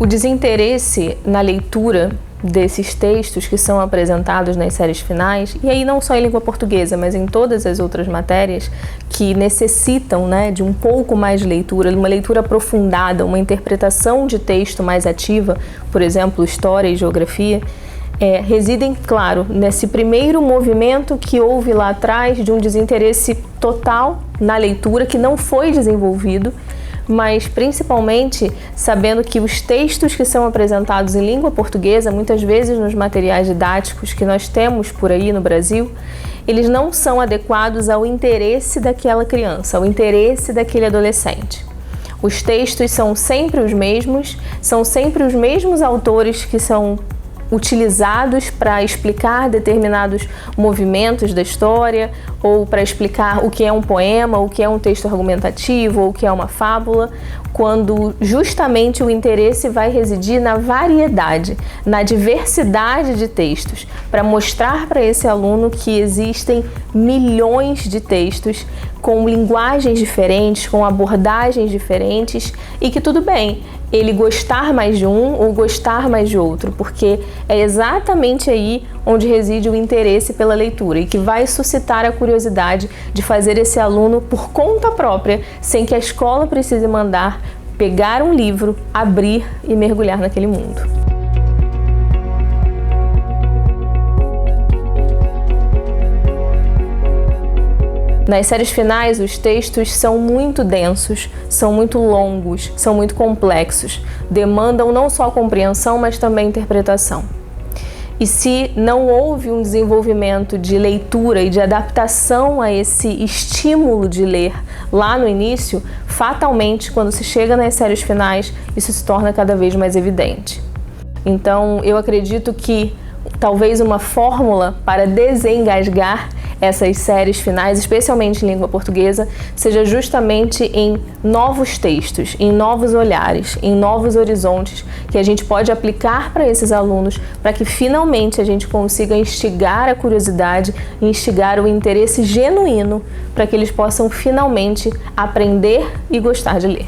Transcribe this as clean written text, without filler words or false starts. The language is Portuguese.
O desinteresse na leitura desses textos que são apresentados nas séries finais, e aí não só em língua portuguesa, mas em todas as outras matérias que necessitam, né, de um pouco mais de leitura, uma leitura aprofundada, uma interpretação de texto mais ativa, por exemplo, história e geografia, residem, claro, nesse primeiro movimento que houve lá atrás de um desinteresse total na leitura que não foi desenvolvido, mas principalmente sabendo que os textos que são apresentados em língua portuguesa, muitas vezes nos materiais didáticos que nós temos por aí no Brasil, eles não são adequados ao interesse daquela criança, ao interesse daquele adolescente. Os textos são sempre os mesmos autores que são utilizados para explicar determinados movimentos da história ou para explicar o que é um poema, o que é um texto argumentativo ou o que é uma fábula, quando justamente o interesse vai residir na variedade, na diversidade de textos, para mostrar para esse aluno que existem milhões de textos com linguagens diferentes, com abordagens diferentes e que tudo bem ele gostar mais de um ou gostar mais de outro, porque é exatamente aí onde reside o interesse pela leitura e que vai suscitar a curiosidade de fazer esse aluno por conta própria, sem que a escola precise mandar, pegar um livro, abrir e mergulhar naquele mundo. Nas séries finais, os textos são muito densos, são muito longos, são muito complexos, demandam não só compreensão, mas também interpretação. E se não houve um desenvolvimento de leitura e de adaptação a esse estímulo de ler lá no início, fatalmente, quando se chega nas séries finais, isso se torna cada vez mais evidente. Então, eu acredito que talvez uma fórmula para desengasgar essas séries finais, especialmente em língua portuguesa, seja justamente em novos textos, em novos olhares, em novos horizontes que a gente pode aplicar para esses alunos, para que finalmente a gente consiga instigar a curiosidade, instigar o interesse genuíno, para que eles possam finalmente aprender e gostar de ler.